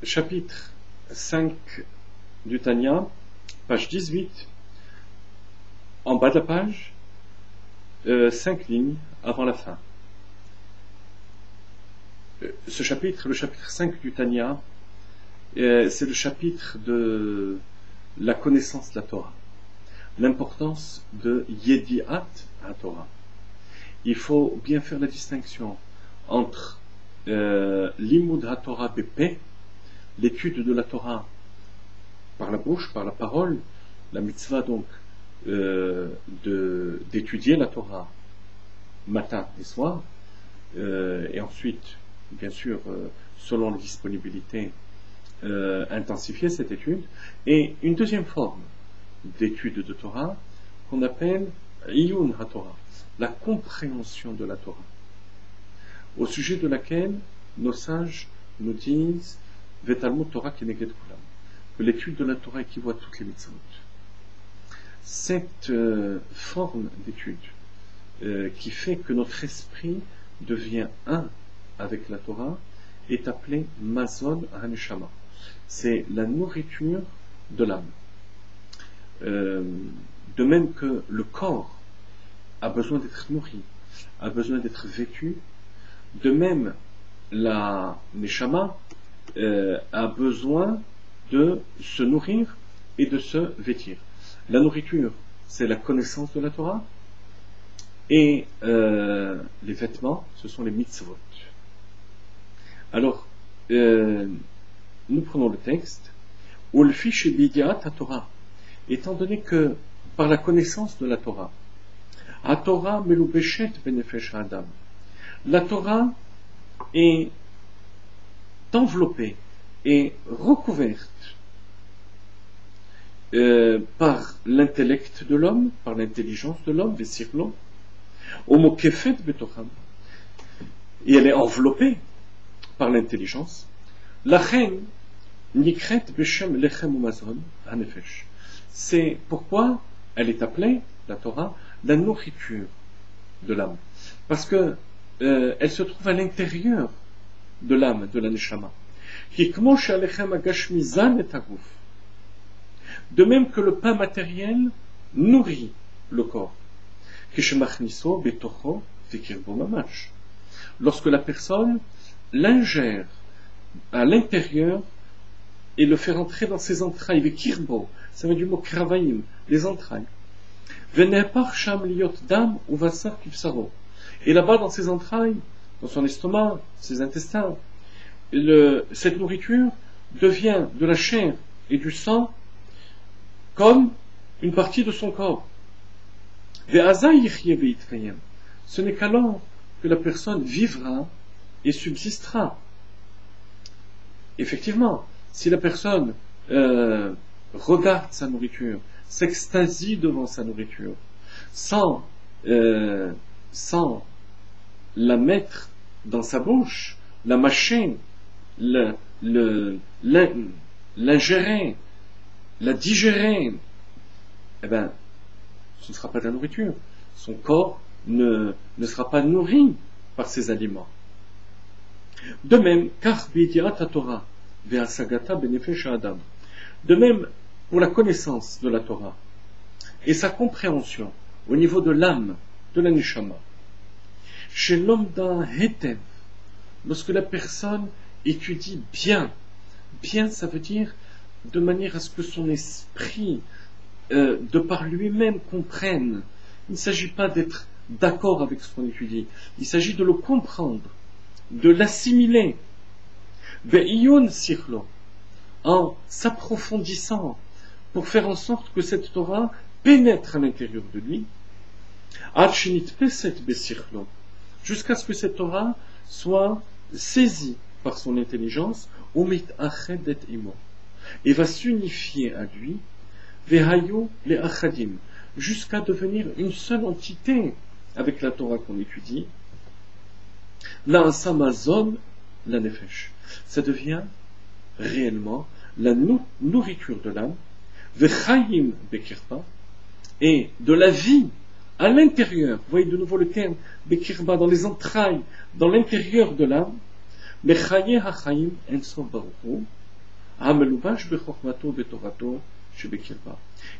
chapitre 5 du Tanya, page 18, en bas de la page, 5 lignes avant la fin. Ce chapitre, le chapitre 5 du Tanya, c'est le chapitre de la connaissance de la Torah, l'importance de Yediat à Torah. Il faut bien faire la distinction entre l'Imoud HaTorah Bepeh, l'étude de la Torah par la bouche, par la parole, la mitzvah donc d'étudier la Torah matin et soir, et ensuite, bien sûr, selon la disponibilité, intensifier cette étude, et une deuxième forme d'étude de Torah qu'on appelle Iyun HaTorah, la compréhension de la Torah, au sujet de laquelle nos sages nous disent Vetalmud Torah Keneged Kulam, que l'étude de la Torah équivaut à toutes les mitzvot. Cette forme d'étude qui fait que notre esprit devient un avec la Torah est appelée Mazon HaNeshama. C'est la nourriture de l'âme. De même que le corps a besoin d'être nourri, a besoin d'être vêtu, de même la Neshama a besoin de se nourrir et de se vêtir. La nourriture, c'est la connaissance de la Torah, et les vêtements, ce sont les mitzvot. Alors, nous prenons le texte, Ulfi Bidiat Torah, étant donné que par la connaissance de la Torah, Torah melubeshet benefesh Adam, la Torah est enveloppée et recouverte par l'intellect de l'homme, par l'intelligence de l'homme, vesirlo, homokefet betocham, et elle est enveloppée par l'intelligence. Lachem nikret beshem lechem umazon hanefesh. C'est pourquoi elle est appelée, la Torah, la nourriture de l'âme, parce que elle se trouve à l'intérieur de l'âme, de la neshama. De même que le pain matériel nourrit le corps. Lorsque la personne l'ingère à l'intérieur et le fait rentrer dans ses entrailles, ça vient du mot kravaïm, les entrailles. Et là-bas, dans ses entrailles, dans son estomac, ses intestins, cette nourriture devient de la chair et du sang comme une partie de son corps. Ce n'est qu'alors que la personne vivra et subsistera. Effectivement, si la personne regarde sa nourriture, s'extasie devant sa nourriture, sans la mettre dans sa bouche, la mâcher, l'ingérer, la digérer, eh bien, ce ne sera pas de la nourriture. Son corps ne sera pas nourri par ces aliments. De même, car bidiat Torah, ve'asagata benefesh Adam. De même, pour la connaissance de la Torah et sa compréhension au niveau de l'âme, de la neshama, chez l'omda hetev, lorsque la personne étudie bien, ça veut dire de manière à ce que son esprit, de par lui-même, comprenne. Il ne s'agit pas d'être d'accord avec ce qu'on étudie, il s'agit de le comprendre, de l'assimiler, ve'iyun sirlo, en s'approfondissant pour faire en sorte que cette Torah pénètre à l'intérieur de lui, jusqu'à ce que cette Torah soit saisie par son intelligence, et va s'unifier à lui, jusqu'à devenir une seule entité avec la Torah qu'on étudie. La samazon, la nefesh, ça devient réellement la nourriture de l'âme, vechayim bekirba, et de la vie à l'intérieur. Vous voyez de nouveau le terme bekirba, dans les entrailles, dans l'intérieur de l'âme. Mechaye hachayim ensof baruch hu,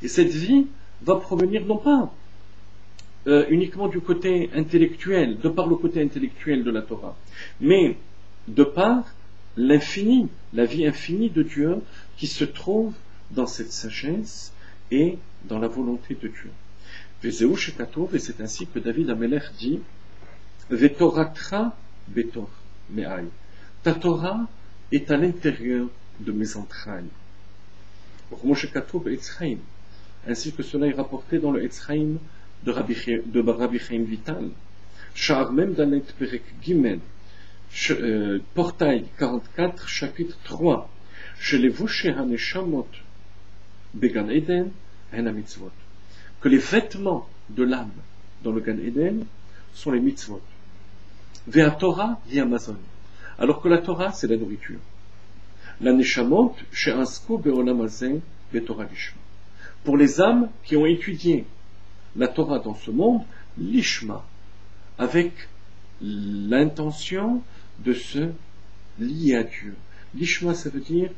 Et cette vie va provenir non pas uniquement du côté intellectuel, de par le côté intellectuel de la Torah, mais de par l'infini, la vie infinie de Dieu qui se trouve dans cette sagesse et dans la volonté de Dieu. Et c'est ainsi que David Amelech dit Vetoratra betor me'ai. Ta Torah est à l'intérieur de mes entrailles. Ainsi que cela est rapporté dans le Etzraïm de Rabbi Chaim Vital. Sha'ar Mem Dalet Perek Gimel, portail 44, chapitre 3. Shelevushe haneshamot began Eden hen mitzvot. Que les vêtements de l'âme dans le Gan Eden sont les mitzvot. Vea Torah hi Amazon. Alors que la Torah, c'est la nourriture. La neshamot she'ansku be'olam hazeh be'torah lishma. Pour les âmes qui ont étudié la Torah dans ce monde, l'ishma, avec l'intention de se lier à Dieu. L'ishma, ça veut dire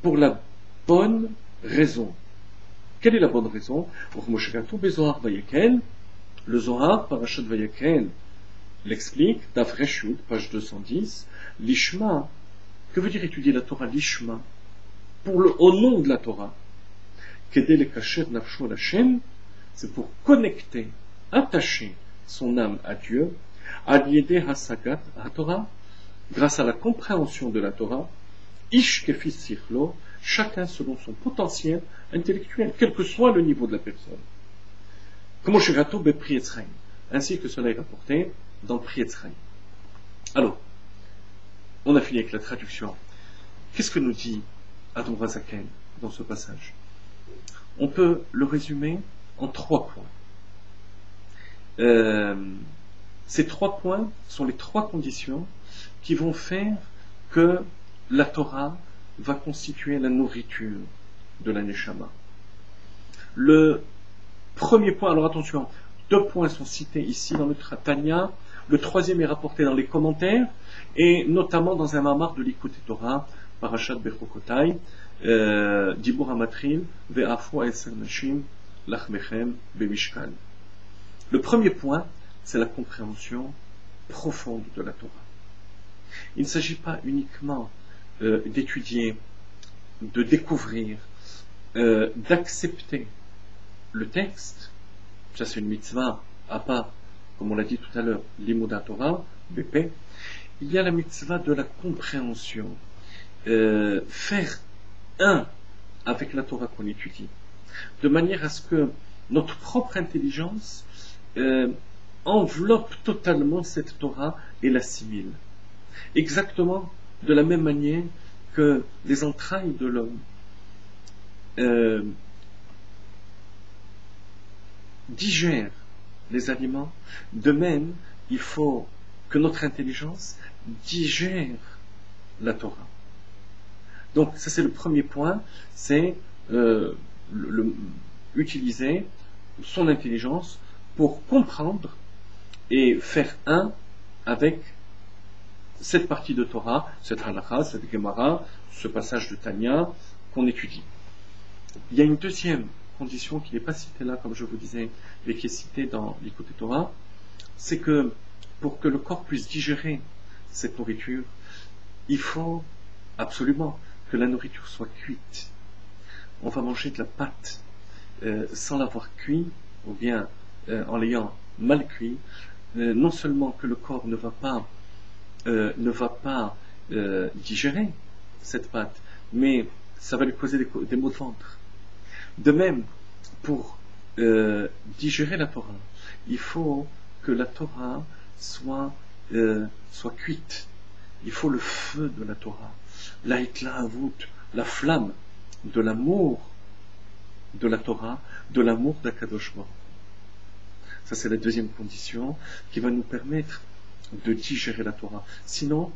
pour la bonne raison. Quelle est la bonne raison? Le Zohar, Parashat Vayakel, l'explique, Daf Resh Yud, page 210, l'ishma. Que veut dire étudier la Torah? L'ishma, au nom de la Torah. Kedel le kasher nafsho l'Hashem, c'est pour connecter, attacher son âme à Dieu, aliéder hasagat à Torah, grâce à la compréhension de la Torah, ish kefi sichlo, chacun selon son potentiel intellectuel, quel que soit le niveau de la personne. Comme Shirato Bepri Etzraïm, ainsi que cela est rapporté dans Pri Etzraïm. Alors, on a fini avec la traduction. Qu'est-ce que nous dit Adon Razaken dans ce passage? On peut le résumer en 3 points. Ces 3 points sont les 3 conditions qui vont faire que la Torah va constituer la nourriture de la Neshama. Le premier point, alors attention, 2 points sont cités ici dans le Tanya, le 3e est rapporté dans les commentaires, et notamment dans un mamar de l'Ikouté Torah, Parashat Bechokotai, Dibur Hamatril, Ve'afo Eser Nashim, Lachmechem, Bemishkan. Le premier point, c'est la compréhension profonde de la Torah. Il ne s'agit pas uniquement d'étudier, de découvrir, d'accepter le texte. Ça, c'est une mitzvah à part, comme on l'a dit tout à l'heure, l'Imoda Torah, BP. Il y a la mitzvah de la compréhension, faire un avec la Torah qu'on étudie, de manière à ce que notre propre intelligence enveloppe totalement cette Torah et l'assimile. Exactement de la même manière que les entrailles de l'homme digèrent les aliments, de même, il faut que notre intelligence digère la Torah. Donc, ça c'est le premier point, c'est utiliser son intelligence pour comprendre et faire un avec cette partie de Torah, cette halakha, cette Gemara, ce passage de Tanya qu'on étudie. Il y a une deuxième condition qui n'est pas citée là, comme je vous disais, mais qui est citée dans l'Ikouté Torah, c'est que pour que le corps puisse digérer cette nourriture, il faut absolument que la nourriture soit cuite. On va manger de la pâte sans l'avoir cuit, ou bien en l'ayant mal cuit, non seulement que le corps ne va pas digérer cette pâte, mais ça va lui causer des maux de ventre. De même, pour digérer la Torah, il faut que la Torah soit cuite. Il faut le feu de la Torah, la hitlahavut, la flamme de l'amour de la Torah, de l'amour d'Akadosh Baruch. Ça, c'est la deuxième condition qui va nous permettre de digérer la Torah. Sinon,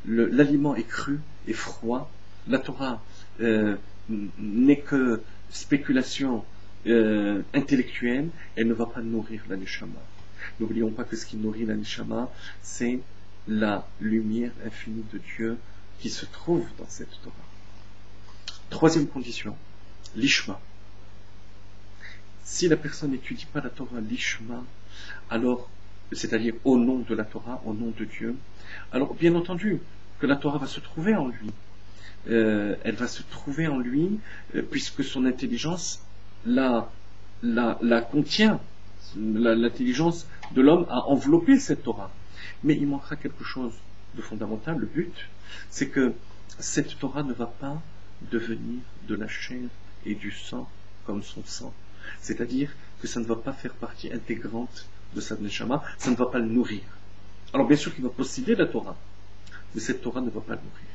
l'aliment est cru et froid. La Torah n'est que spéculation intellectuelle. Elle ne va pas nourrir la Neshama. N'oublions pas que ce qui nourrit la Neshama, c'est la lumière infinie de Dieu qui se trouve dans cette Torah. Troisième condition, l'ishma. Si la personne n'étudie pas la Torah, l'ishma, alors, c'est-à-dire au nom de la Torah, au nom de Dieu, alors bien entendu que la Torah va se trouver en lui. Elle va se trouver en lui puisque son intelligence la contient. L'intelligence de l'homme a enveloppé cette Torah. Mais il manquera quelque chose de fondamental. Le but, c'est que cette Torah ne va pas devenir de la chair et du sang comme son sang. C'est-à-dire que ça ne va pas faire partie intégrante de sa neshama, ça ne va pas le nourrir. Alors bien sûr qu'il va posséder la Torah, mais cette Torah ne va pas le nourrir.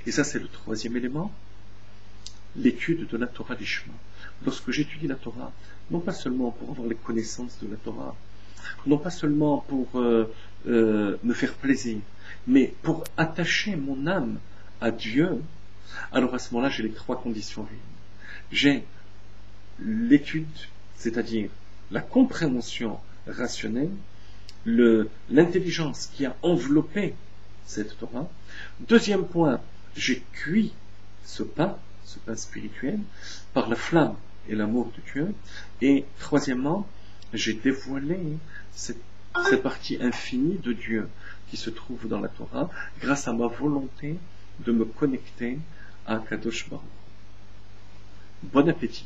Et ça, c'est le troisième élément, l'étude de la Torah l'ishma. Lorsque j'étudie la Torah, non pas seulement pour avoir les connaissances de la Torah, non pas seulement pour me faire plaisir, mais pour attacher mon âme à Dieu, alors à ce moment-là, j'ai les trois conditions réunies. J'ai l'étude, c'est-à-dire la compréhension rationnelle, l'intelligence qui a enveloppé cette Torah. Deuxième point, j'ai cuit ce pain spirituel, par la flamme et l'amour de Dieu. Et troisièmement, j'ai dévoilé cette partie infinie de Dieu qui se trouve dans la Torah grâce à ma volonté de me connecter à Kadosh Baruch. Bon appétit.